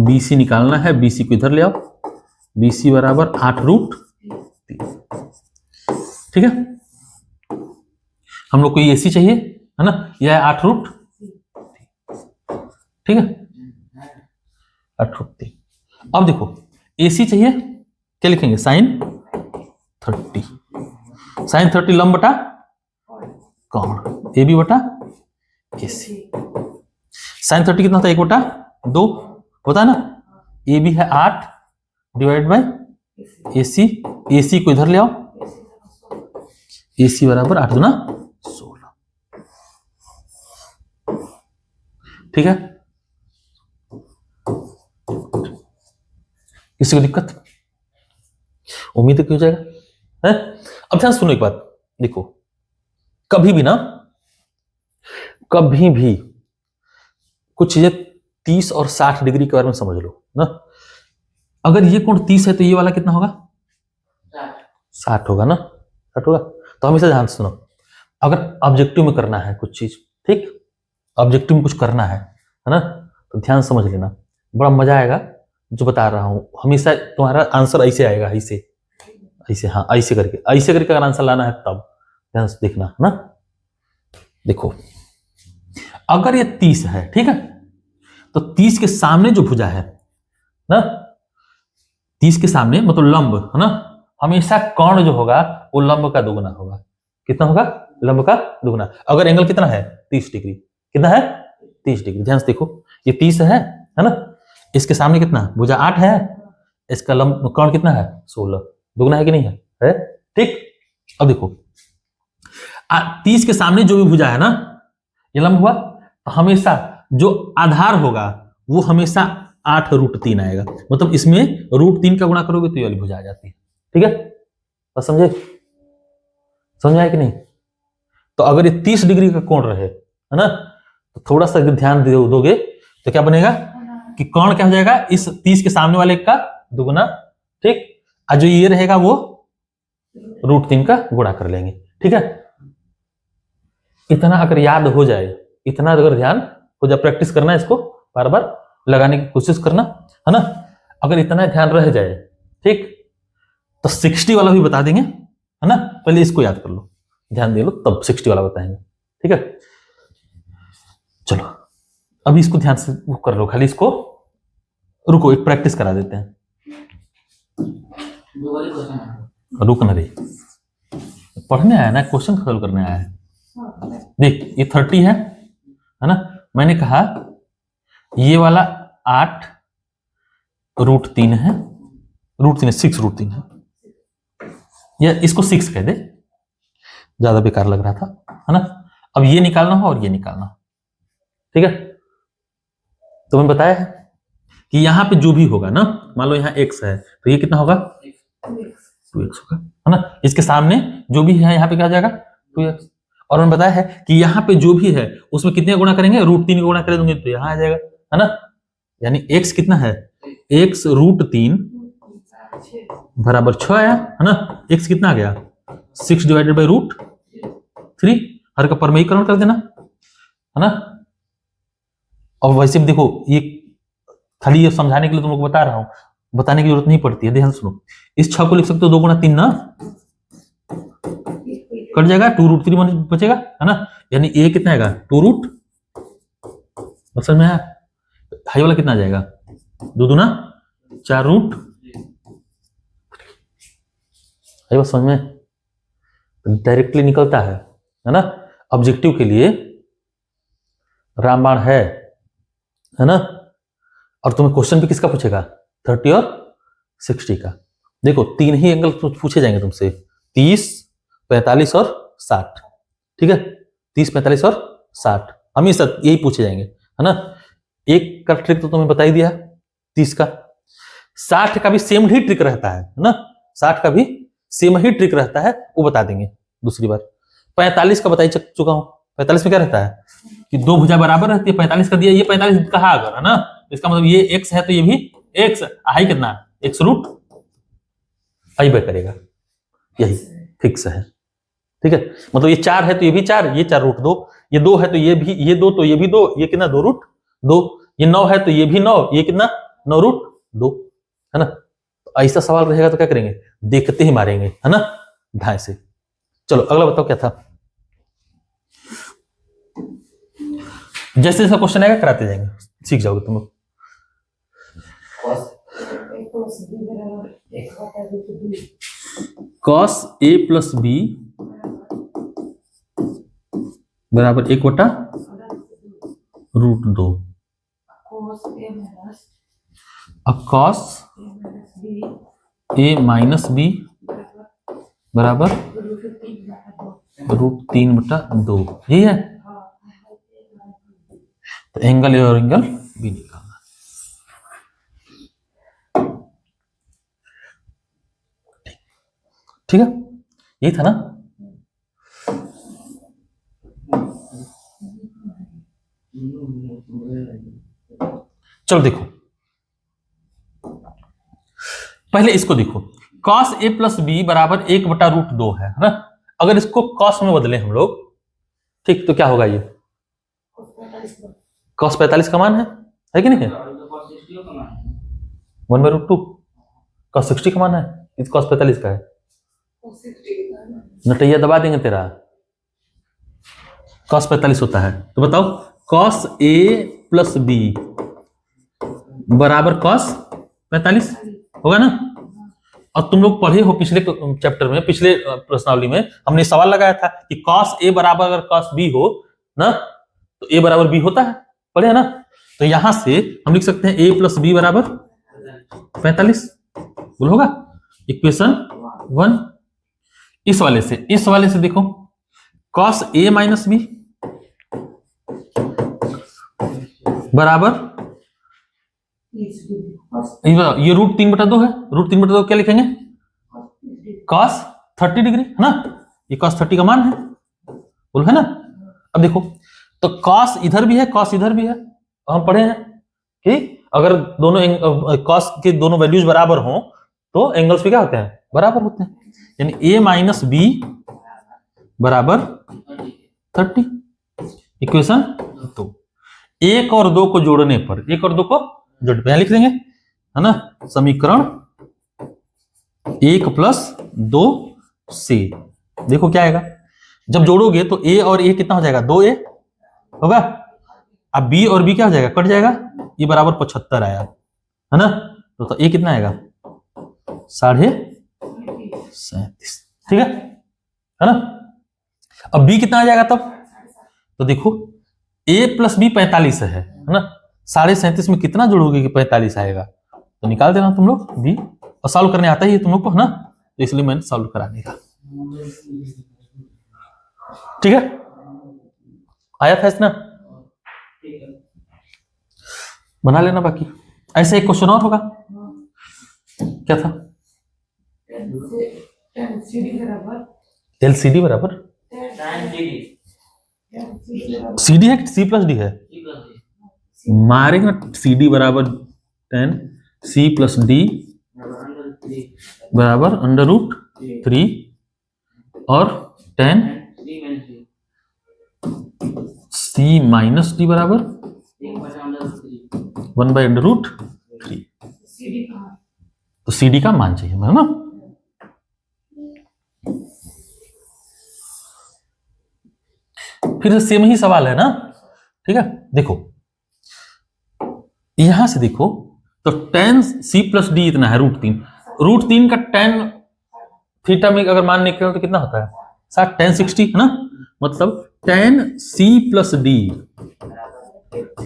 BC निकालना है, BC को इधर ले आओ, BC बराबर 8√3। ठीक है, हम लोग को ये AC चाहिए, है ना? यह है 8√3, ठीक है, 8√3। अब देखो AC चाहिए, क्या लिखेंगे? sin 30, sin 30 लंब बटा कोण, AB बटा AC। sin 30 कितना था? 1/2 होता है ना? AB है 8 डिवाइड बाय AC, AC को इधर ले आओ, AC बराबर 8 दूना 16। ठीक है, किसी को दिक्कत? उम्मीद है कि हो जाएगा, है? अब ध्यान सुनो एक बात, देखो कभी भी ना, कभी भी कुछ चीजें 30 और 60 डिग्री के बारे में समझ लो ना। अगर ये कोण 30 है तो ये वाला कितना होगा? 60 होगा ना, 60 होगा। तो हमेशा ध्यान सुनो, अगर ऑब्जेक्टिव में करना है कुछ चीज, ठीक, ऑब्जेक्टिव में कुछ करना है ना, तो ध्यान समझ लेना, बड़ा मजा आएगा जो बता रहा हूं। हमेशा तुम्हारा आंसर ऐसे आएगा, ऐसे ऐसे, हाँ ऐसे करके अगर आंसर लाना है तब ध्यान से देखना ना। देखो अगर ये 30 है, ठीक है, तो 30 के सामने जो भुजा है ना, 30 के सामने मतलब लंब, है ना, हमेशा कोण जो होगा वो लंब का दुगुना होगा। कितना होगा? लंब का दुगुना। अगर एंगल कितना है? 30 डिग्री। कितना है? 30 डिग्री। ध्यान से देखो, ये 30 है ना, इसके सामने कितना? भुजा 8 है, इसका लंब कोण कितना है? 16। दुगुना है कि नहीं है? ठीक। अब देखो 30 के सामने जो भी भुजा है ना, ये लंब हुआ, तो हमेशा जो आधार होगा वो हमेशा 8√3 आएगा। मतलब इसमें √3 का गुणा करोगे तो ये वाली भुजा आ जाती है। ठीक है, बस समझे? समझ आया कि नहीं? तो अगर ये 30 डिग्री का कोण रहे, है ना, तो थोड़ा सा ध्यान दोगे तो क्या बनेगा कि कोण क्या हो जाएगा? इस 30 के सामने वाले का दुगुना, ठीक, और जो ये रहेगा वो √3 का गुणा कर लेंगे। ठीक है, इतना अगर याद हो जाए, इतना अगर ध्यान हो जाए, प्रैक्टिस करना, इसको बार बार लगाने की कोशिश करना, है ना। अगर इतना ध्यान रह जाए, ठीक, तो 60 वाला भी बता देंगे, है ना। पहले इसको याद कर लो, ध्यान दे लो, तब 60 वाला बताएंगे। ठीक है, चलो अभी इसको ध्यान से वो कर लो, खाली इसको रुको, एक प्रैक्टिस करा देते हैं। रुक ना रे, पढ़ने आया ना, क्वेश्चन सॉल्व करने आया है। देख ये 30 है ना, मैंने कहा ये वाला 8√3 है, √3 है, 6√3 है, या इसको 6 कह दे, ज्यादा बेकार लग रहा था, है ना। अब ये निकालना हो और ये निकालना हो, ठीक है। तो मैंने बताया है कि यहां पे जो भी होगा ना, मान लो यहाँ x है, तो ये कितना होगा? 2x होगा, है ना। इसके सामने जो भी है यहाँ पे क्या आ जाएगा? 2x। और मैंने बताया है कि यहाँ पे जो भी है उसमें कितने गुणा करेंगे? √3 गुणा कर देंगे तो यहाँ आ जाएगा, है ना। यानी x कितना है? x √3 बराबर 6 आया, है ना। x कितना आ गया? 6 डिवाइडेड बाई √3। हर का परमेयीकरण कर देना, है ना। और वैसे भी देखो, ये खाली ये समझाने के लिए तुम लोग बता रहा हूं, बताने की जरूरत नहीं पड़ती है। ध्यान सुनो, इस 6 को लिख सकते हो 2 गुणा 3 ना, कट जाएगा, 2√3 बचेगा, है ना। यानी a कितना आएगा? 2√, समझ में आया? हाई वाला कितना आ जाएगा? 2 दूना 4√, समझ में डायरेक्टली निकलता है ना। ऑब्जेक्टिव के लिए रामबाण है ना। और तुम्हें क्वेश्चन भी किसका पूछेगा? 30 और 60 का। देखो 3 ही एंगल पूछे जाएंगे तुमसे, 30, 45 और 60। ठीक है, 30, 45 और 60 हमेशा यही पूछे जाएंगे, है ना। एक का ट्रिक तो तुम्हें बता ही दिया, 30 का। 60 का भी सेम ही ट्रिक रहता है ना, 60 का भी सेम ही ट्रिक रहता है, वो बता देंगे दूसरी बार। 45 का बता ही चुका हूं। 45 में क्या रहता है कि दो भुजा बराबर रहती है। 45 का दिया, ये 45 कहा अगर, है ना, इसका मतलब ये x है तो ये भी x, हाई कितना, x रूट आई बाय करेगा, यही फिक्स है, ठीक है। मतलब ये 4 है तो ये भी 4, ये 4 रूट 2, ये 2 है तो ये भी, ये 2 तो ये भी 2, ये कितना 2 रूट 2, ये 9 है तो ये भी 9, ये कितना 9 रूट 2, है ना। तो ऐसा सवाल रहेगा तो क्या करेंगे, देखते ही मारेंगे, है ना, ढाई से। चलो अगला बताओ क्या था। जैसे जैसा क्वेश्चन आएगा कराते जाएंगे, सीख जाओगे तुम लोग। cos a प्लस बी बराबर 1/√2। अब cos a माइनस बी बराबर √3/2, यही है। तो एंगल ए और एंगल बी निकालना, ठीक है, यही था ना। चलो देखो, पहले इसको देखो, cos a प्लस बी बराबर 1/√2 है ना। अगर इसको cos में बदले हम लोग, ठीक, तो क्या होगा, ये cos 45 का मान है कि नहीं है, 1/√2। cos 60 का मान है, इस cos 45 का है, नटैया दबा देंगे तेरा। cos 45 होता है, तो बताओ cos a प्लस बी बराबर cos 45 होगा ना। और तुम लोग पढ़े हो पिछले चैप्टर में, पिछले प्रश्नावली में हमने सवाल लगाया था कि cos a बराबर अगर cos b हो ना, तो a बराबर b होता है, पढ़े है ना। तो यहां से हम लिख सकते हैं a प्लस बी बराबर 45, बोल होगा इक्वेशन 1। इस वाले से देखो, cos a माइनस बी बराबर, ये √3/2 है, √3/2 क्या लिखेंगे, cos 30 डिग्री, है ना। ये cos 30 का मान है, बोल है ना। अब देखो, तो cos इधर भी है, cos इधर भी है। हम पढ़े हैं कि अगर दोनों cos के दोनों वैल्यूज बराबर हों तो एंगल्स भी क्या होते हैं, बराबर होते हैं। यानी a माइनस बी बराबर 30, इक्वेशन 2। 1 और 2 को जोड़ने पर, 1 और 2 को जोड़ने पर यहां लिख देंगे, है ना, समीकरण 1 + 2 से। देखो क्या आएगा, जब जोड़ोगे तो a और a कितना हो जाएगा, 2a होगा। अब b और b क्या हो जाएगा, कट जाएगा, ये बराबर 75 आया, है ना। तो a कितना आएगा, 37.5, ठीक है ना। अब b कितना आ जाएगा तब, तो देखो a प्लस b 45 है ना। 37.5 में कितना जोड़ोगे कि 45 आएगा, तो निकाल देना तुम लोग b, और सॉल्व करने आता ही है तुम लोग को, है ना, तो इसलिए मैंने सॉल्व करा देगा, ठीक है। आया था इतना, बना लेना बाकी। ऐसे एक क्वेश्चन और होगा, क्या था, LCD बराबर CD है, C प्लस डी है, मारेंगे ना। CD बराबर 10, C प्लस डी बराबर √3 और 10 C माइनस डी बराबर 1/√3। तो CD का मान चाहिए, है ना। फिर सेम ही सवाल है ना, ठीक है। देखो यहां से देखो, तो tan C प्लस डी इतना है √3 का tan थीटा में अगर मान निकले तो कितना होता है, 60 tan 60, है ना। मतलब tan C plus D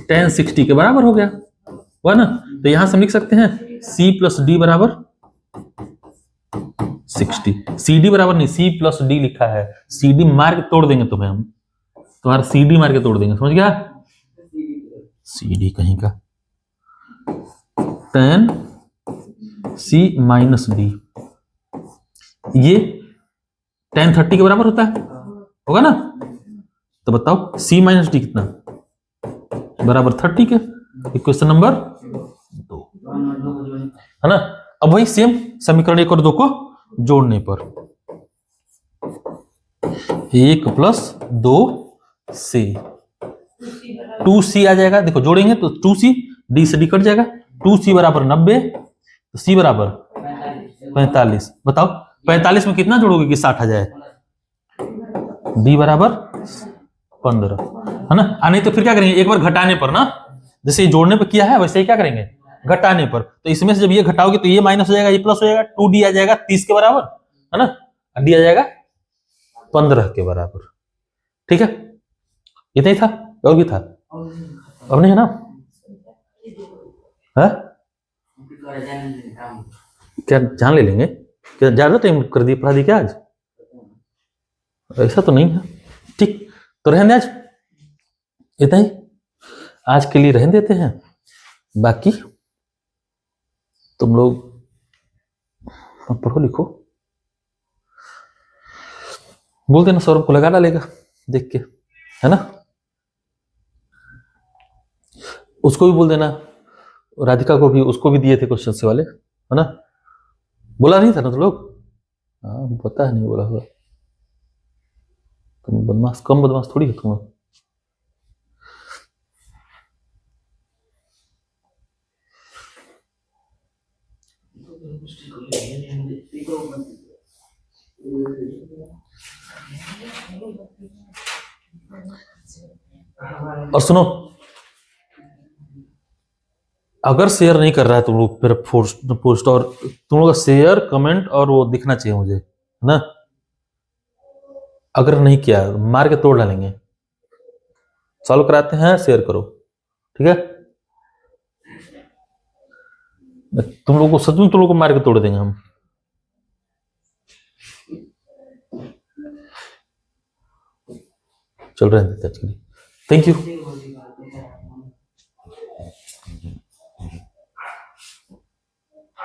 tan 60 के बराबर हो गया, हुआ ना। तो यहां से हम लिख सकते हैं C प्लस डी बराबर 60। CD बराबर नहीं, C प्लस D लिखा है, CD मार के तोड़ देंगे तुम्हें हम, तुम्हारा CD मार के तोड़ देंगे, समझ गया? CD कहीं का tan C माइनस D, ये tan 30 के बराबर होता है, होगा ना? तो बताओ C माइनस D कितना बराबर 30 के, इक्वेशन नंबर 2 है ना। अब वही सेम समीकरण 1 और 2 को जोड़ने पर 1 प्लस 2 से 2C आ जाएगा, देखो जोड़ेंगे तो 2C, D से D कट जाएगा, 2C बराबर 90, तो C बराबर 45। बताओ 45 में कितना जोड़ोगे कि 60 आ जाए? D बराबर 15 है ना। नहीं तो फिर क्या करेंगे, एक बार घटाने पर ना, जैसे ये जोड़ने पर किया है वैसे ही क्या करेंगे, घटाने पर। तो इसमें से जब ये घटाओगे तो ये माइनस हो जाएगा, ये प्लस हो जाएगा, 2D आ जाएगा 30 के बराबर, है ना, D आ जाएगा 15 के बराबर। ठीक है, इतना ही था, और भी था? अब नहीं है ना? है क्या जान ले लेंगे? क्या ज्यादा टाइम कर दिए, पढ़ा दी क्या आज? ऐसा तो नहीं है। ठीक, तो रहने आज इतना ही, आज के लिए रहने देते हैं, बाकी तुम लोग पढ़ो लिखो। बोल देना सौरभ को, लगा डालेगा देख के, है ना। उसको भी बोल देना, राधिका को भी, उसको भी दिए थे क्वेश्चन से वाले, है ना। बोला नहीं था ना तुम लोग? हाँ पता है, नहीं बोला हुआ। तुम बदमाश, कम बदमाश थोड़ी हो तुम लोग। और सुनो, अगर शेयर नहीं कर रहा है तुम लोग, फिर पोस्ट और तुम लोग का शेयर कमेंट और वो दिखना चाहिए मुझे, है ना। अगर नहीं किया मार के तोड़ डालेंगे। सॉल्व कराते हैं, शेयर करो, ठीक है। तुम लोग को सच में तुम लोग को मार के तोड़ देंगे हम। चल रहे हैं आज के लिए, थैंक यू।